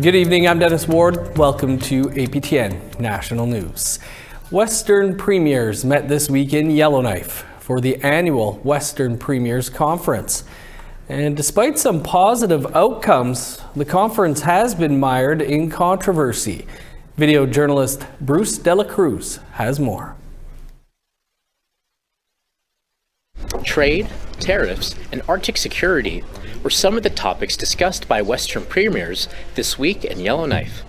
Good evening, I'm Dennis Ward. Welcome to APTN National News. Western Premiers met this week in Yellowknife for the annual Western Premiers Conference. And despite some positive outcomes, the conference has been mired in controversy. Video journalist Bruce De La Cruz has more. Trade, tariffs, and Arctic security were some of the topics discussed by Western premiers this week in Yellowknife.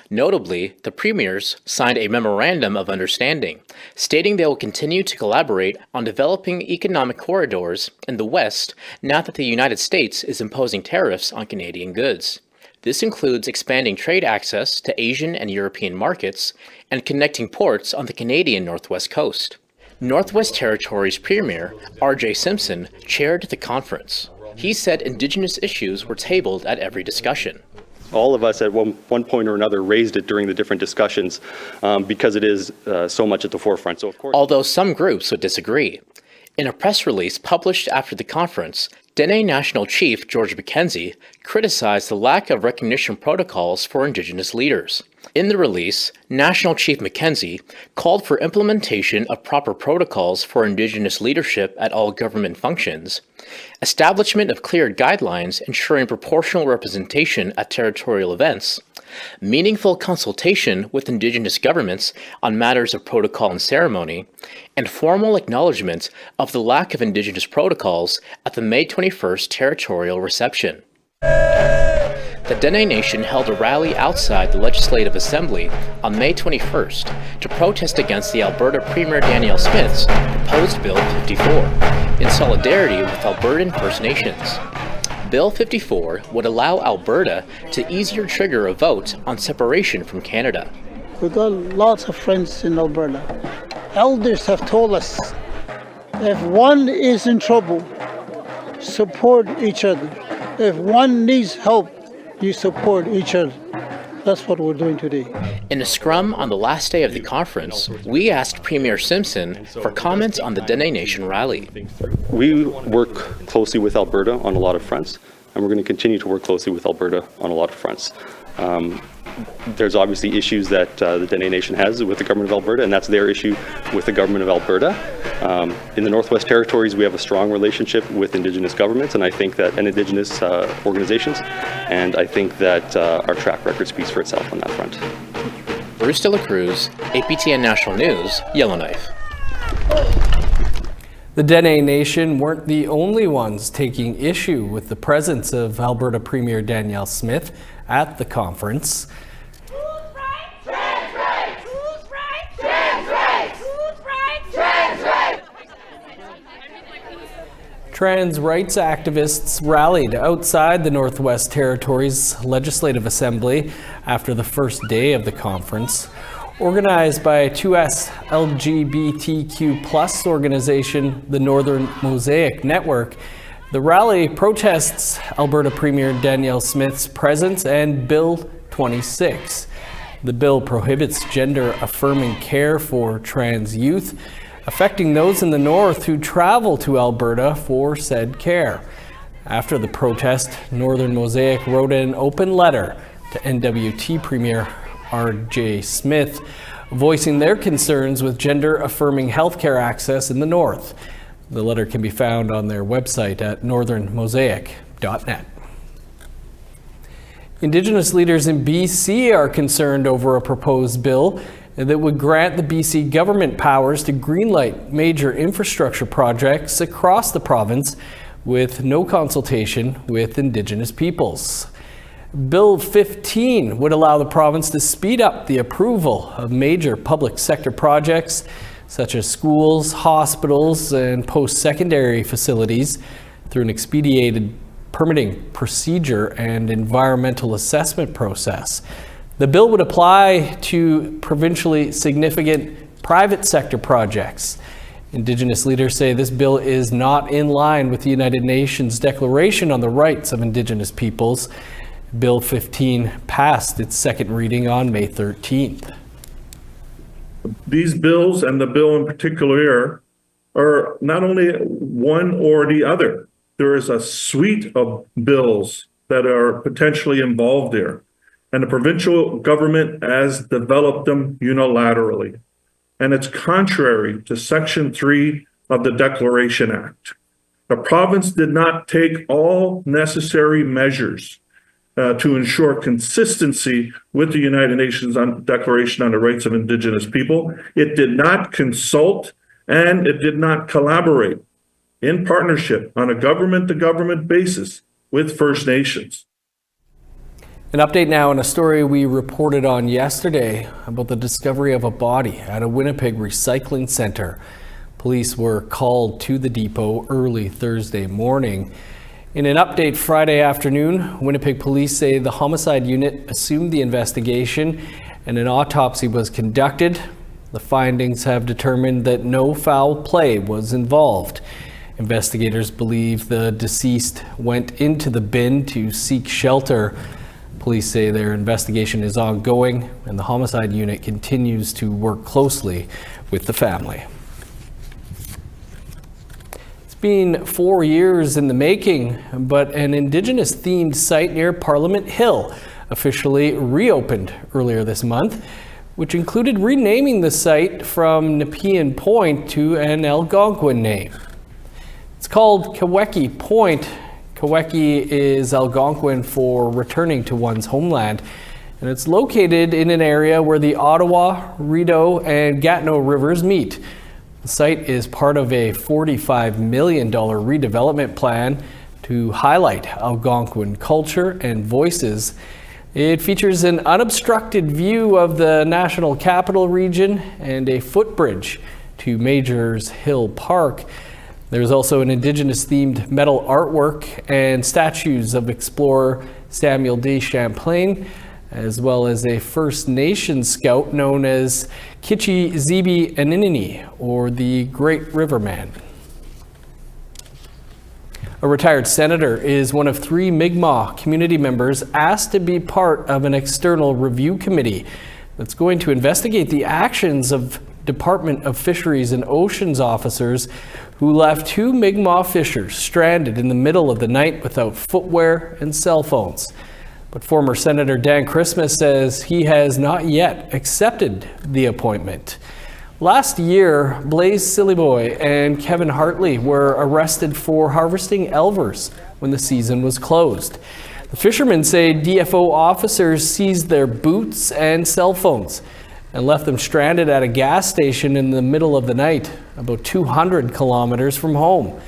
Notably, the premiers signed a memorandum of understanding, stating they will continue to collaborate on developing economic corridors in the West now that the United States is imposing tariffs on Canadian goods. This includes expanding trade access to Asian and European markets and connecting ports on the Canadian Northwest Coast. Northwest Territories Premier R.J. Simpson chaired the conference. He said Indigenous issues were tabled at every discussion. All of us at one point or another raised it during the different discussions because it is so much at the forefront. So of course, although some groups would disagree. In a press release published after the conference, Dene National Chief George Mackenzie criticized the lack of recognition protocols for Indigenous leaders. In the release, National Chief Mackenzie called for implementation of proper protocols for Indigenous leadership at all government functions, establishment of clear guidelines ensuring proportional representation at territorial events, meaningful consultation with Indigenous governments on matters of protocol and ceremony, and formal acknowledgement of the lack of Indigenous protocols at the May 21st territorial reception. The Dene Nation held a rally outside the Legislative Assembly on May 21st to protest against the Alberta Premier Danielle Smith's proposed Bill 54 in solidarity with Albertan First Nations. Bill 54 would allow Alberta to easier trigger a vote on separation from Canada. We've got lots of friends in Alberta. Elders have told us if one is in trouble, support each other. If one needs help, you support each other. That's what we're doing today. In a scrum on the last day of the conference, we asked Premier Simpson for comments on the Dene Nation rally. we work closely with Alberta on a lot of fronts, and we're going to continue to work closely with Alberta on a lot of fronts. There's obviously issues that the Dene Nation has with the government of Alberta, and that's their issue with the government of Alberta. In the Northwest Territories, we have a strong relationship with Indigenous governments, and I think that and Indigenous organizations, and I think that our track record speaks for itself on that front. Bruce De La Cruz, APTN National News, Yellowknife. The Dene Nation weren't the only ones taking issue with the presence of Alberta Premier Danielle Smith at the conference. Trans rights activists rallied outside the Northwest Territories Legislative Assembly after the first day of the conference. Organized by 2S LGBTQ+ organization, the Northern Mosaic Network, the rally protests Alberta Premier Danielle Smith's presence and Bill 26. The bill prohibits gender-affirming care for trans youth, affecting those in the north who travel to Alberta for said care. After the protest, Northern Mosaic wrote an open letter to NWT Premier R.J. Smith, voicing their concerns with gender-affirming healthcare access in the north. The letter can be found on their website at northernmosaic.net. Indigenous leaders in BC are concerned over a proposed bill that would grant the BC government powers to greenlight major infrastructure projects across the province with no consultation with Indigenous peoples. Bill 15 would allow the province to speed up the approval of major public sector projects such as schools, hospitals, and post-secondary facilities through an expedited permitting procedure and environmental assessment process. The bill would apply to provincially significant private sector projects. Indigenous leaders say this bill is not in line with the United Nations Declaration on the Rights of Indigenous Peoples. Bill 15 passed its second reading on May 13th. These bills, and the bill in particular, are not only one or the other. There is a suite of bills that are potentially involved there. and the provincial government has developed them unilaterally. And it's contrary to Section 3 of the Declaration Act. The province did not take all necessary measures to ensure consistency with the United Nations Declaration on the Rights of Indigenous People. It did not consult and it did not collaborate in partnership on a government-to-government basis with First Nations. An update now on a story we reported on yesterday about the discovery of a body at a Winnipeg recycling center. Police were called to the depot early Thursday morning. In an update Friday afternoon, Winnipeg police say the homicide unit assumed the investigation and an autopsy was conducted. The findings have determined that no foul play was involved. Investigators believe the deceased went into the bin to seek shelter. Police say their investigation is ongoing and the homicide unit continues to work closely with the family. It's been 4 years in the making, but an Indigenous-themed site near Parliament Hill officially reopened earlier this month, which included renaming the site from Nepean Point to an Algonquin name. It's called Kaweki Point. Kaweki is Algonquin for returning to one's homeland, and it's located in an area where the Ottawa, Rideau, and Gatineau rivers meet. The site is part of a $45 million redevelopment plan to highlight Algonquin culture and voices. It features an unobstructed view of the National Capital Region and a footbridge to Majors Hill Park. There's also an Indigenous-themed metal artwork and statues of explorer Samuel de Champlain, as well as a First Nation scout known as Kitchi Zibi Aninini, or the Great Riverman. A retired senator is one of 3 Mi'kmaq community members asked to be part of an external review committee that's going to investigate the actions of Department of Fisheries and Oceans officers who left 2 Mi'kmaq fishers stranded in the middle of the night without footwear and cell phones. But former Senator Dan Christmas says he has not yet accepted the appointment. Last year, Blaise Sillyboy and Kevin Hartley were arrested for harvesting elvers when the season was closed. The fishermen say DFO officers seized their boots and cell phones and left them stranded at a gas station in the middle of the night, about 200 kilometers from home.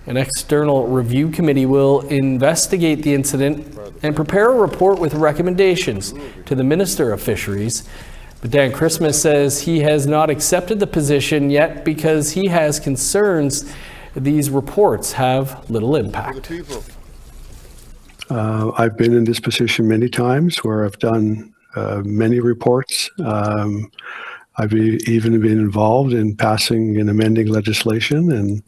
An external review committee will investigate the incident and prepare a report with recommendations to the Minister of Fisheries. But Dan Christmas says he has not accepted the position yet because he has concerns these reports have little impact. I've been in this position many times where I've done many reports. I've even been involved in passing and amending legislation, and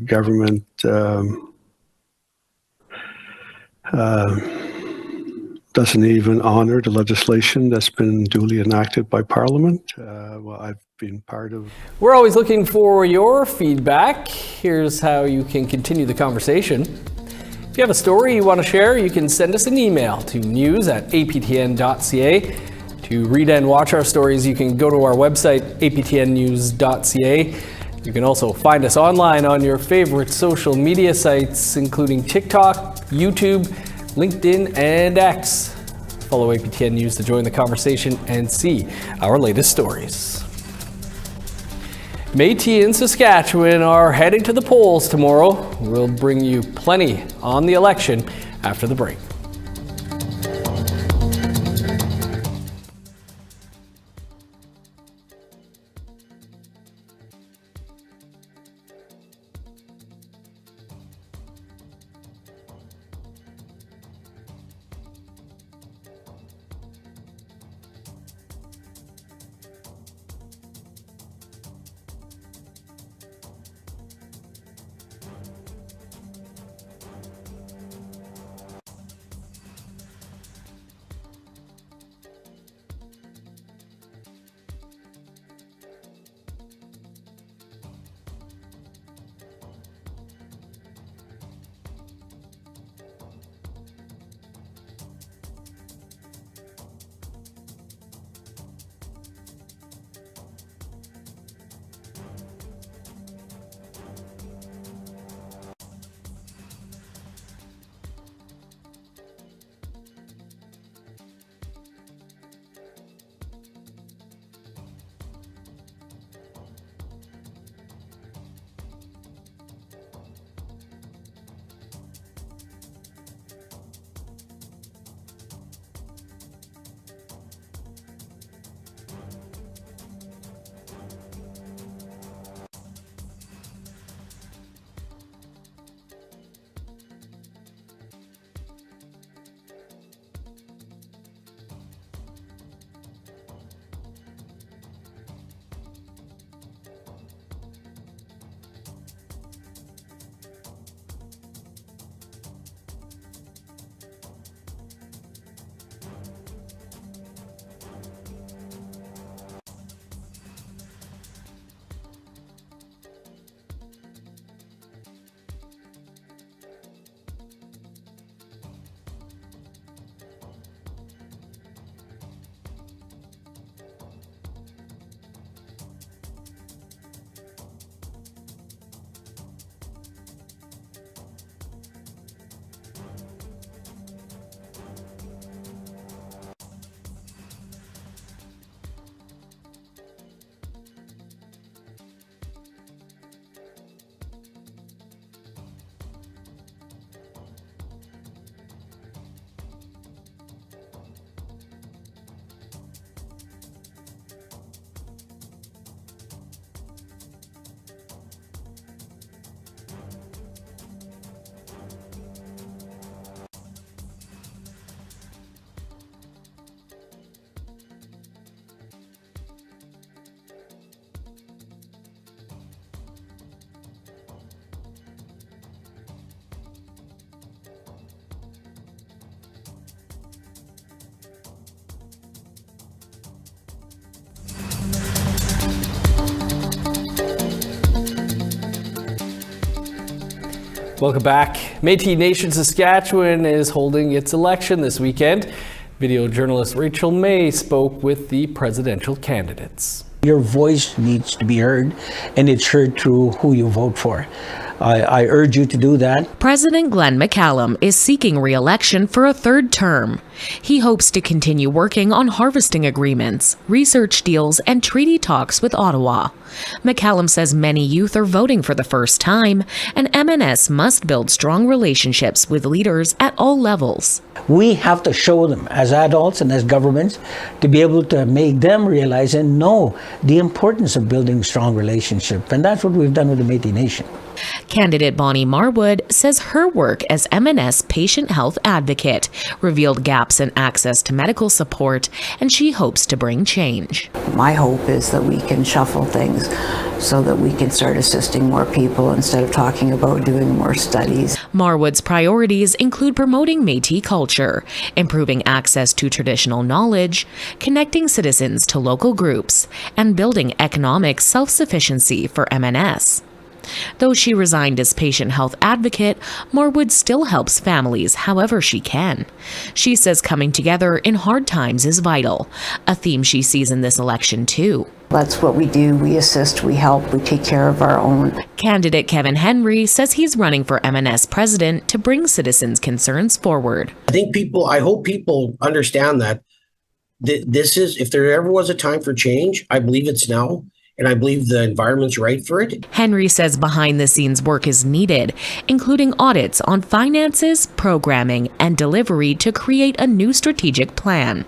government doesn't even honor the legislation that's been duly enacted by Parliament. Well, I've been part of... We're always looking for your feedback. Here's how you can continue the conversation. If you have a story you want to share, you can send us an email to news@aptn.ca. To read and watch our stories, you can go to our website, aptnnews.ca. You can also find us online on your favorite social media sites, including TikTok, YouTube, LinkedIn, and X. Follow APTN News to join the conversation and see our latest stories. Metis in Saskatchewan are heading to the polls tomorrow. We'll bring you plenty on the election after the break. Welcome back. Metis Nation Saskatchewan is holding its election this weekend. Video journalist Rachel May spoke with the presidential candidates. Your voice needs to be heard, and it's heard through who you vote for. I urge you to do that. President Glenn McCallum is seeking re-election for a third term. He hopes to continue working on harvesting agreements, research deals, and treaty talks with Ottawa. McCallum says many youth are voting for the first time, and MNS must build strong relationships with leaders at all levels. We have to show them as adults and as governments to be able to make them realize and know the importance of building strong relationships. And that's what we've done with the Metis Nation. Candidate Bonnie Marwood says her work as MNS patient health advocate revealed gaps in access to medical support, and she hopes to bring change. My hope is that we can shuffle things so that we can start assisting more people instead of talking about doing more studies. Marwood's priorities include promoting Métis culture, improving access to traditional knowledge, connecting citizens to local groups, and building economic self-sufficiency for MNS. Though she resigned as patient health advocate, Marwood still helps families however she can. She says coming together in hard times is vital, a theme she sees in this election too. That's what we do. We assist, we help, we take care of our own. Candidate Kevin Henry says he's running for MNS president to bring citizens' concerns forward. I hope people understand that this is, if there ever was a time for change, I believe it's now. And I believe the environment's right for it. Henry says behind-the-scenes work is needed, including audits on finances, programming, and delivery to create a new strategic plan.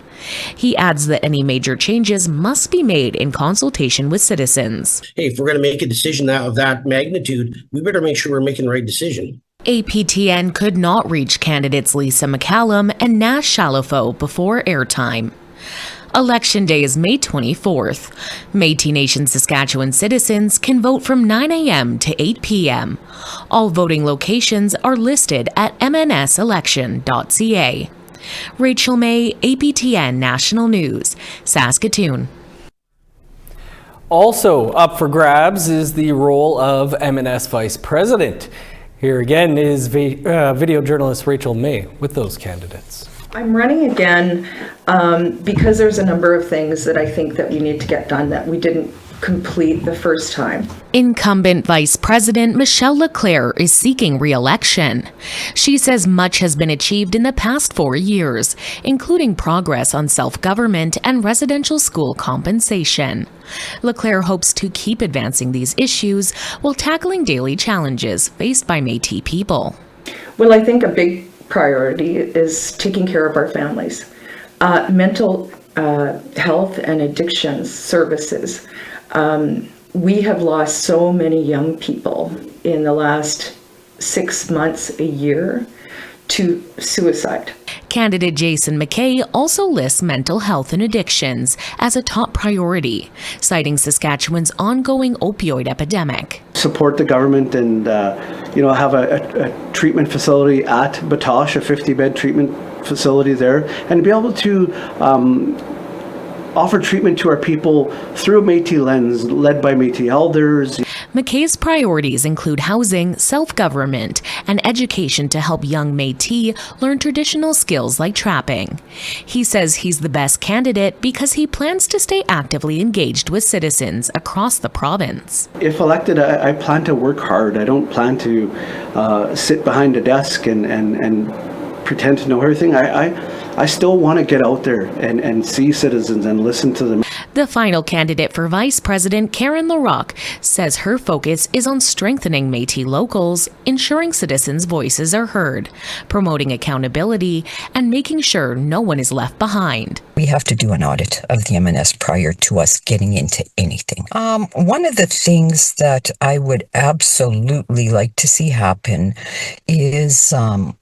He adds that any major changes must be made in consultation with citizens. Hey, if we're going to make a decision of that magnitude, we better make sure we're making the right decision. APTN could not reach candidates Lisa McCallum and Nash Shalofo before airtime. Election Day is May 24th. Metis Nation Saskatchewan citizens can vote from 9 a.m. to 8 p.m. All voting locations are listed at mnselection.ca. Rachel May, APTN National News, Saskatoon. Also up for grabs is the role of MNS Vice President. Here again is video journalist Rachel May with those candidates. I'm running again because there's a number of things that I think that we need to get done that we didn't complete the first time. Incumbent Vice President Michelle Leclerc is seeking re-election. She says much has been achieved in the past 4 years, including progress on self-government and residential school compensation. Leclerc hopes to keep advancing these issues while tackling daily challenges faced by Métis people. Well, I think a big priority is taking care of our families. Mental health and addictions services. We have lost so many young people in the last 6 months, a year, to suicide. Candidate Jason McKay also lists mental health and addictions as a top priority, citing Saskatchewan's ongoing opioid epidemic. Support the government and have a treatment facility at Batoche, a 50-bed treatment facility there, and be able to offer treatment to our people through a Métis lens, led by Métis elders. McKay's priorities include housing, self-government, and education to help young Métis learn traditional skills like trapping. He says he's the best candidate because he plans to stay actively engaged with citizens across the province. If elected, I plan to work hard. I don't plan to sit behind a desk and pretend to know everything. I still want to get out there and see citizens and listen to them. The final candidate for Vice President, Karen LaRocque, says her focus is on strengthening Métis locals, ensuring citizens' voices are heard, promoting accountability, and making sure no one is left behind. We have to do an audit of the MNS prior to us getting into anything. One of the things that I would absolutely like to see happen is a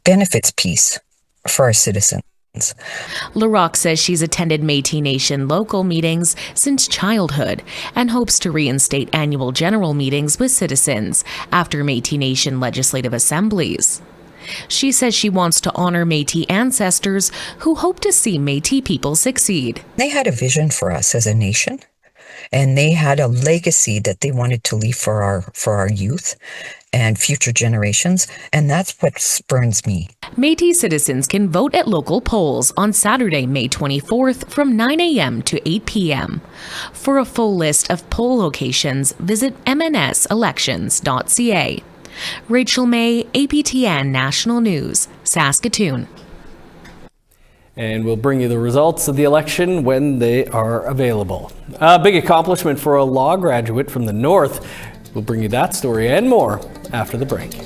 benefits piece for our citizens. LaRocque says she's attended Metis Nation local meetings since childhood and hopes to reinstate annual general meetings with citizens after Metis Nation legislative assemblies. She says she wants to honor Métis ancestors who hope to see Métis people succeed. They had a vision for us as a nation, and they had a legacy that they wanted to leave for our youth and future generations, and that's what spurns me. Métis citizens can vote at local polls on Saturday, May 24th from 9 a.m. to 8 p.m. For a full list of poll locations, visit mnselections.ca. Rachel May, APTN National News, Saskatoon. And we'll bring you the results of the election when they are available. A big accomplishment for a law graduate from the North. We'll bring you that story and more after the break.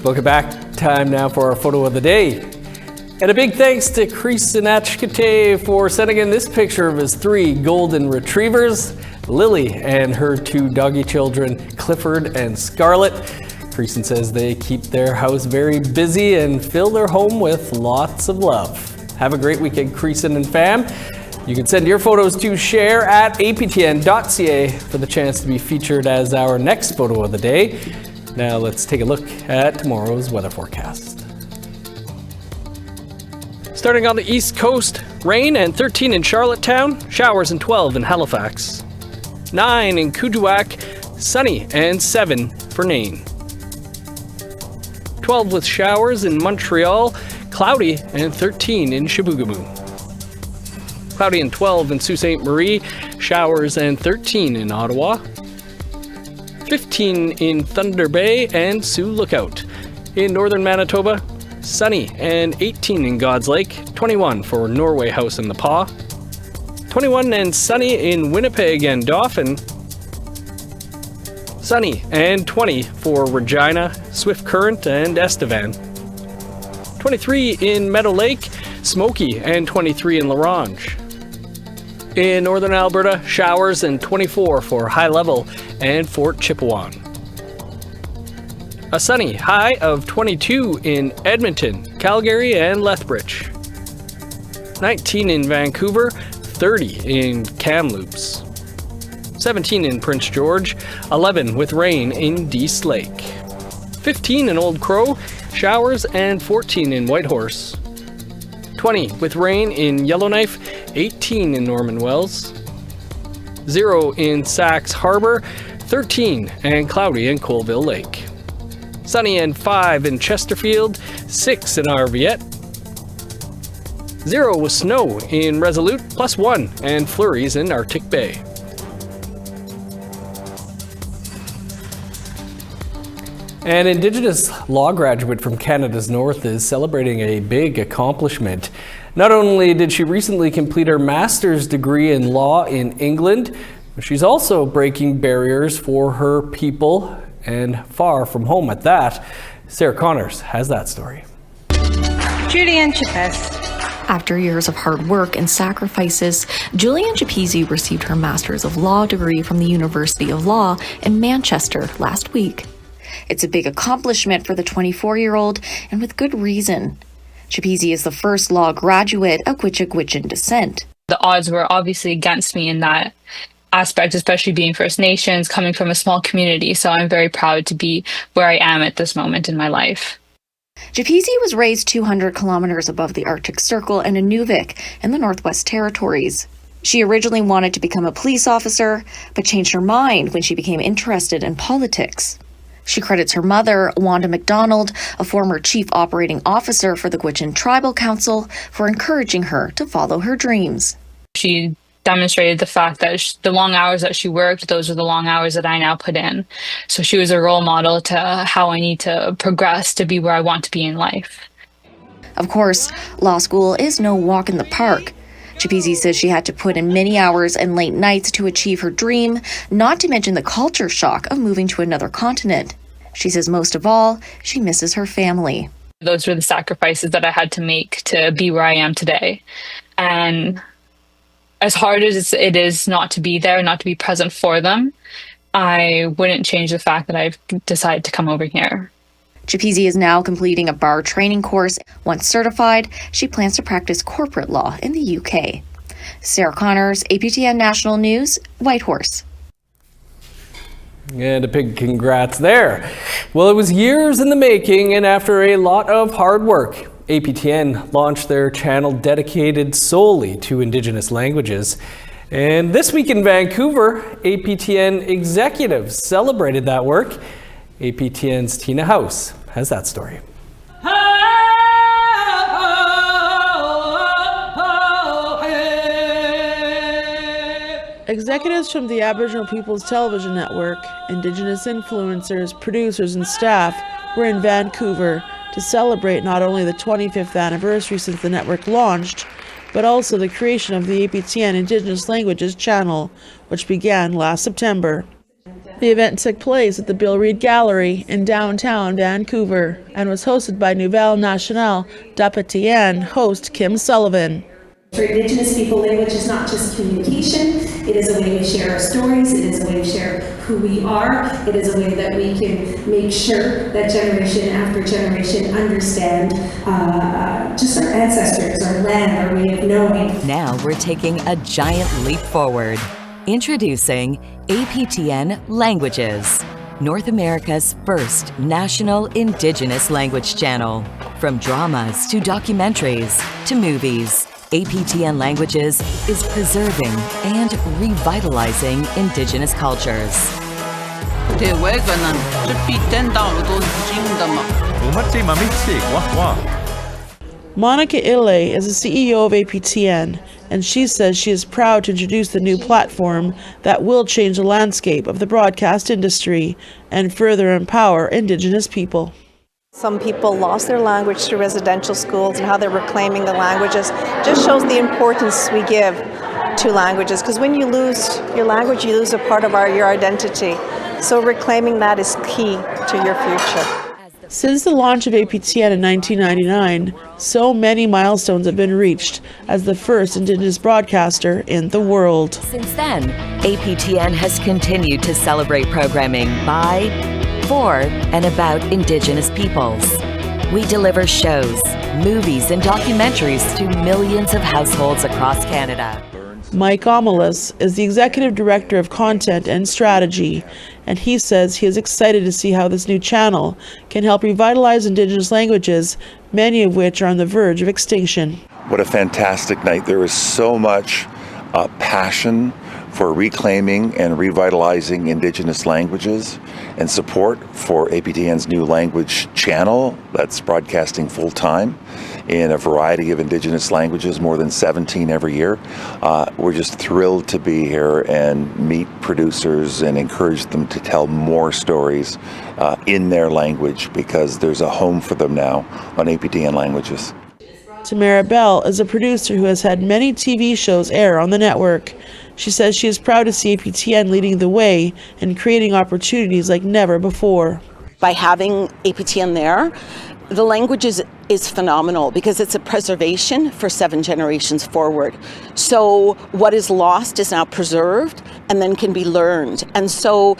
Welcome back. Time now for our photo of the day. And a big thanks to Chris Sinachkate for sending in this picture of his 3 golden retrievers, Lily and her 2 doggy children, Clifford and Scarlett. Creason says they keep their house very busy and fill their home with lots of love. Have a great weekend, Creason and fam. You can send your photos to share at aptn.ca for the chance to be featured as our next photo of the day. Now let's take a look at tomorrow's weather forecast. Starting on the east coast, rain and 13 in Charlottetown, showers and 12 in Halifax. 9 in Kuujjuaq, sunny and 7 for Nain. 12 with showers in Montreal, cloudy and 13 in Chibougamau. Cloudy and 12 in Sault Ste. Marie, showers and 13 in Ottawa. 15 in Thunder Bay and Sioux Lookout. In northern Manitoba, sunny and 18 in God's Lake, 21 for Norway House and the Paw. 21 and sunny in Winnipeg and Dauphin. Sunny and 20 for Regina, Swift Current and Estevan. 23 in Meadow Lake, smoky and 23 in La Ronge. In northern Alberta, showers and 24 for High Level and Fort Chipewyan. A sunny high of 22 in Edmonton, Calgary and Lethbridge. 19 in Vancouver, 30 in Kamloops. 17 in Prince George, 11 with rain in Dease Lake. 15 in Old Crow, showers, and 14 in Whitehorse. 20 with rain in Yellowknife, 18 in Norman Wells. 0 in Sax Harbor, 13 and cloudy in Colville Lake. Sunny and 5 in Chesterfield, 6 in Arviette. 0 with snow in Resolute, +1 and flurries in Arctic Bay. An Indigenous law graduate from Canada's North is celebrating a big accomplishment. Not only did she recently complete her master's degree in law in England, she's also breaking barriers for her people and far from home at that. Sarah Connors has that story. Julian Chapez. After years of hard work and sacrifices, Julian Chapezi received her Master's of Law degree from the University of Law in Manchester last week. It's a big accomplishment for the 24-year-old, and with good reason. Chapezi is the first law graduate of Gwich'in descent. The odds were obviously against me in that aspect, especially being First Nations, coming from a small community, so I'm very proud to be where I am at this moment in my life. Chapezi was raised 200 kilometers above the Arctic Circle in Nunavik in the Northwest Territories. She originally wanted to become a police officer, but changed her mind when she became interested in politics. She credits her mother, Wanda MacDonald, a former chief operating officer for the Gwich'in Tribal Council, for encouraging her to follow her dreams. She demonstrated the fact that the long hours that she worked, those are the long hours that I now put in. So she was a role model to how I need to progress to be where I want to be in life. Of course, law school is no walk in the park. Chapezi says she had to put in many hours and late nights to achieve her dream, not to mention the culture shock of moving to another continent. She says most of all, she misses her family. Those were the sacrifices that I had to make to be where I am today. And as hard as it is not to be there, not to be present for them, I wouldn't change the fact that I've decided to come over here. Chapezi is now completing a bar training course. Once certified, she plans to practice corporate law in the UK. Sarah Connors, APTN National News, Whitehorse. And a big congrats there. Well, it was years in the making, and after a lot of hard work, APTN launched their channel dedicated solely to Indigenous languages. And this week in Vancouver, APTN executives celebrated that work. APTN's Tina House has that story. Executives from the Aboriginal Peoples Television Network, Indigenous influencers, producers, and staff were in Vancouver to celebrate not only the 25th anniversary since the network launched, but also the creation of the APTN Indigenous Languages channel, which began last September. The event took place at the Bill Reid Gallery in downtown Vancouver and was hosted by Nouvelle Nationale d'APTN host Kim Sullivan. For Indigenous people, language is not just communication, it is a way we share our stories, it is a way we share who we are, it is a way that we can make sure that generation after generation understand just our ancestors, our land, our way of knowing. Now we're taking a giant leap forward. Introducing APTN Languages, North America's first national Indigenous language channel. From dramas to documentaries to movies, APTN Languages is preserving and revitalizing Indigenous cultures. Monica Illay is the CEO of APTN, and she says she is proud to introduce the new platform that will change the landscape of the broadcast industry and further empower Indigenous people. Some people lost their language through residential schools, and how they're reclaiming the languages just shows the importance we give to languages, because when you lose your language, you lose a part of your identity. So reclaiming that is key to your future. Since the launch of APTN in 1999, so many milestones have been reached as the first Indigenous broadcaster in the world. Since then, APTN has continued to celebrate programming by, for, and about Indigenous peoples. We deliver shows, movies, and documentaries to millions of households across Canada. Mike Omelas is the Executive Director of Content and Strategy, and he says he is excited to see how this new channel can help revitalize Indigenous languages, many of which are on the verge of extinction. What a fantastic night. There is so much passion for reclaiming and revitalizing Indigenous languages and support for APTN's new language channel that's broadcasting full-time in a variety of Indigenous languages, more than 17 every year. We're just thrilled to be here and meet producers and encourage them to tell more stories in their language, because there's a home for them now on APTN languages. Tamara Bell is a producer who has had many TV shows air on the network. She says she is proud to see APTN leading the way and creating opportunities like never before. By having APTN there, the language is phenomenal because it's a preservation for 7 generations forward. So what is lost is now preserved and then can be learned. And so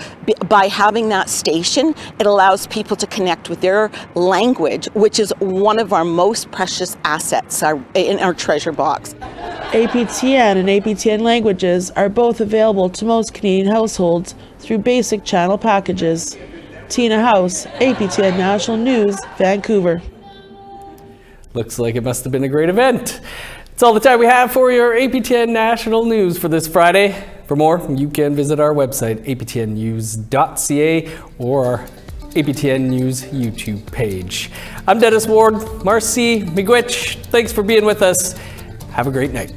by having that station, it allows people to connect with their language, which is one of our most precious assets in our treasure box. APTN and APTN languages are both available to most Canadian households through basic channel packages. Tina House, APTN National News, Vancouver. Looks like it must have been a great event. That's all the time we have for your APTN National News for this Friday. For more, you can visit our website, aptnnews.ca, or our APTN News YouTube page. I'm Dennis Ward. Marcy Miigwech, thanks for being with us. Have a great night.